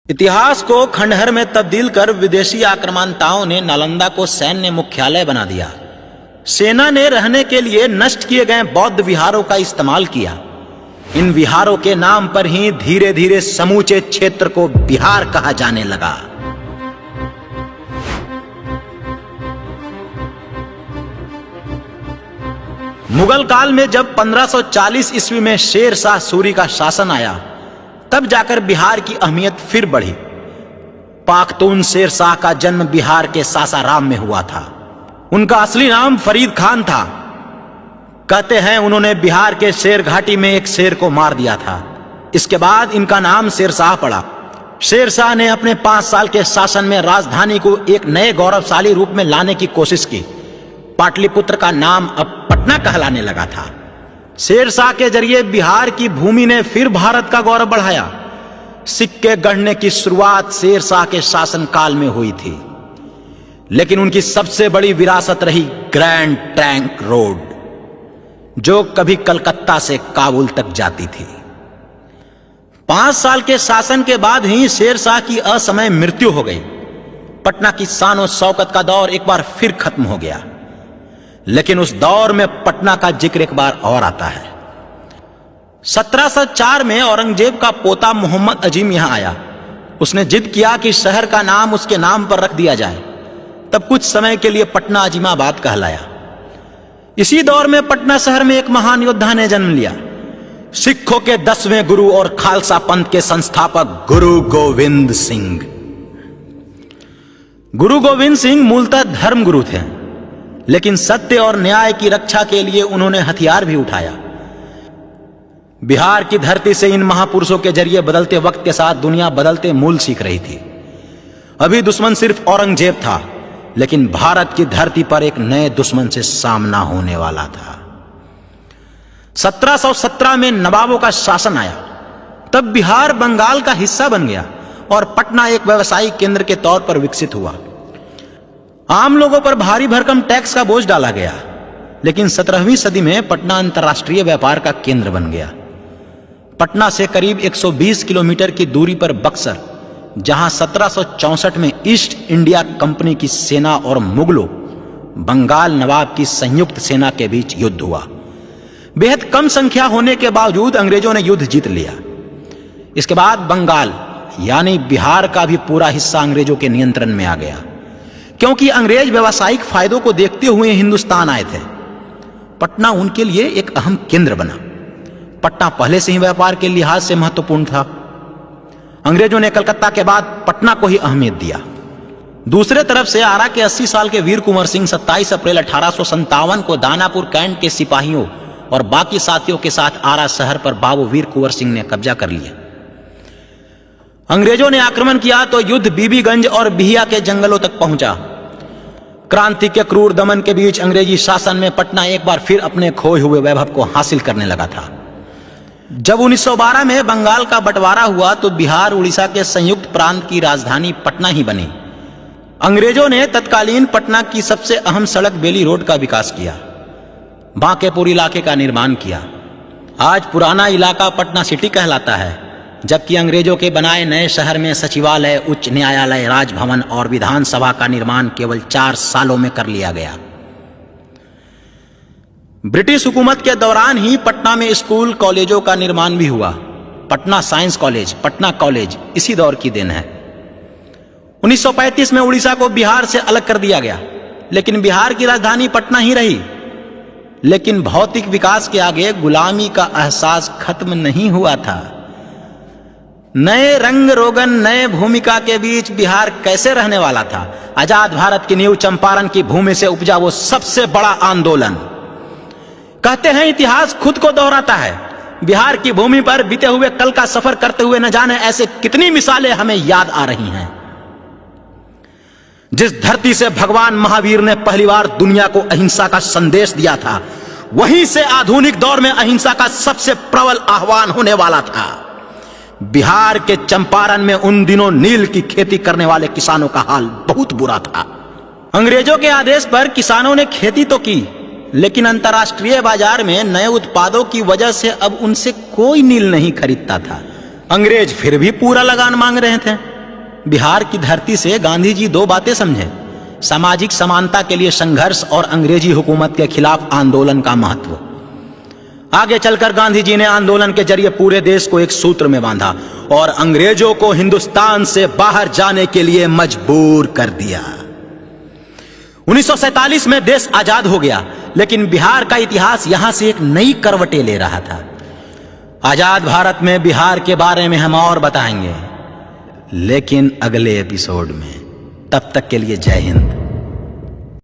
इतिहास को खंडहर में तब्दील कर विदेशी आक्रामकताओं ने नालंदा को सैन्य मुख्यालय बना दिया। सेना ने रहने के लिए नष्ट किए गए बौद्ध विहारों का इस्तेमाल किया। इन विहारों के नाम पर ही धीरे धीरे समूचे क्षेत्र को बिहार कहा जाने लगा। मुगल काल में जब 1540 ईस्वी में शेर शाह सूरी का शासन आया, तब जाकर बिहार की अहमियत फिर बढ़ी। पाख्तून शेर शाह का जन्म बिहार के सासाराम में हुआ था। उनका असली नाम फरीद खान था। कहते हैं उन्होंने बिहार के शेर घाटी में एक शेर को मार दिया था। इसके बाद इनका नाम शेर शाह पड़ा। शेर शाह ने अपने 5 साल के शासन में राजधानी को एक नए गौरवशाली रूप में लाने की कोशिश की। पाटलिपुत्र का नाम अब पटना कहलाने लगा था। शेर शाह के जरिए बिहार की भूमि ने फिर भारत का गौरव बढ़ाया। सिक्के गढ़ने की शुरुआत शेर शाह के शासनकाल में हुई थी, लेकिन उनकी सबसे बड़ी विरासत रही ग्रैंड ट्रंक रोड, जो कभी कलकत्ता से काबुल तक जाती थी। 5 साल के शासन के बाद ही शेर शाह की असमय मृत्यु हो गई। पटना की शान और शौकत का दौर एक बार फिर खत्म हो गया। लेकिन उस दौर में पटना का जिक्र एक बार और आता है। 1704 में औरंगजेब का पोता मोहम्मद अजीम यहां आया। उसने जिद किया कि शहर का नाम उसके नाम पर रख दिया जाए। तब कुछ समय के लिए पटना अजीमाबाद कहलाया। इसी दौर में पटना शहर में एक महान योद्धा ने जन्म लिया। सिखों के 10वें गुरु और खालसा पंथ के संस्थापक गुरु गोविंद सिंह। गुरु गोविंद सिंह मूलतः धर्म गुरु थे, लेकिन सत्य और न्याय की रक्षा के लिए उन्होंने हथियार भी उठाया। बिहार की धरती से इन महापुरुषों के जरिए बदलते वक्त के साथ दुनिया बदलते मूल सीख रही थी। अभी दुश्मन सिर्फ औरंगजेब था, लेकिन भारत की धरती पर एक नए दुश्मन से सामना होने वाला था। 1717 में नवाबों का शासन आया। तब बिहार बंगाल का हिस्सा बन गया और पटना एक व्यवसायिक केंद्र के तौर पर विकसित हुआ। आम लोगों पर भारी भरकम टैक्स का बोझ डाला गया, लेकिन 17वीं सदी में पटना अंतर्राष्ट्रीय व्यापार का केंद्र बन गया। पटना से करीब 120 किलोमीटर की दूरी पर बक्सर, जहां 1764 में ईस्ट इंडिया कंपनी की सेना और मुगलों बंगाल नवाब की संयुक्त सेना के बीच युद्ध हुआ। बेहद कम संख्या होने के बावजूद अंग्रेजों ने युद्ध जीत लिया। इसके बाद बंगाल यानी बिहार का भी पूरा हिस्सा अंग्रेजों के नियंत्रण में आ गया, क्योंकि अंग्रेज व्यावसायिक फायदों को देखते हुए हिंदुस्तान आए थे। पटना उनके लिए एक अहम केंद्र बना। पटना पहले से ही व्यापार के लिहाज से महत्वपूर्ण था। अंग्रेजों ने कलकत्ता के बाद पटना को ही अहमियत दिया। दूसरे तरफ से आरा के 80 साल के वीर कुंवर सिंह 27 अप्रैल 1857 को दानापुर कैंट के सिपाहियों और बाकी साथियों के साथ आरा शहर पर बाबू वीर कुंवर सिंह ने कब्जा कर लिया। अंग्रेजों ने आक्रमण किया तो युद्ध बीबीगंज और बिहिया के जंगलों तक पहुंचा। क्रांति के क्रूर दमन के बीच अंग्रेजी शासन में पटना एक बार फिर अपने खोए हुए वैभव को हासिल करने लगा था। जब 1912 में बंगाल का बंटवारा हुआ तो बिहार उड़ीसा के संयुक्त प्रांत की राजधानी पटना ही बनी। अंग्रेजों ने तत्कालीन पटना की सबसे अहम सड़क बेली रोड का विकास किया। बांकेपुर इलाके का निर्माण किया। आज पुराना इलाका पटना सिटी कहलाता है, जबकि अंग्रेजों के बनाए नए शहर में सचिवालय, उच्च न्यायालय, राजभवन और विधानसभा का निर्माण केवल 4 सालों में कर लिया गया। ब्रिटिश हुकूमत के दौरान ही पटना में स्कूल कॉलेजों का निर्माण भी हुआ। Patna science college, Patna college इसी दौर की देन है। 1935 में उड़ीसा को बिहार से अलग कर दिया गया, लेकिन बिहार की राजधानी पटना ही रही। लेकिन भौतिक विकास के आगे गुलामी का एहसास खत्म नहीं हुआ था। नए रंग रोगन, नए भूमिका के बीच बिहार कैसे रहने वाला था? आजाद भारत की नींव चंपारण की भूमि से उपजा वो सबसे बड़ा आंदोलन। कहते हैं इतिहास खुद को दोहराता है। बिहार की भूमि पर बीते हुए कल का सफर करते हुए न जाने ऐसे कितनी मिसालें हमें याद आ रही हैं। जिस धरती से भगवान महावीर ने पहली बार दुनिया को अहिंसा का संदेश दिया था, वहीं से आधुनिक दौर में अहिंसा का सबसे प्रबल आह्वान होने वाला था। बिहार के चंपारण में उन दिनों नील की खेती करने वाले किसानों का हाल बहुत बुरा था। अंग्रेजों के आदेश पर किसानों ने खेती तो की, लेकिन अंतर्राष्ट्रीय बाजार में नए उत्पादों की वजह से अब उनसे कोई नील नहीं खरीदता था। अंग्रेज फिर भी पूरा लगान मांग रहे थे। बिहार की धरती से गांधी जी दो बातें समझे: सामाजिक समानता के लिए संघर्ष और अंग्रेजी हुकूमत के खिलाफ आंदोलन का महत्व। आगे चलकर गांधी जी ने आंदोलन के जरिए पूरे देश को एक सूत्र में बांधा और अंग्रेजों को हिंदुस्तान से बाहर जाने के लिए मजबूर कर दिया। 1947 में देश आजाद हो गया, लेकिन बिहार का इतिहास यहां से एक नई करवटें ले रहा था। आजाद भारत में बिहार के बारे में हम और बताएंगे, लेकिन अगले एपिसोड में। तब तक के लिए जय हिंद।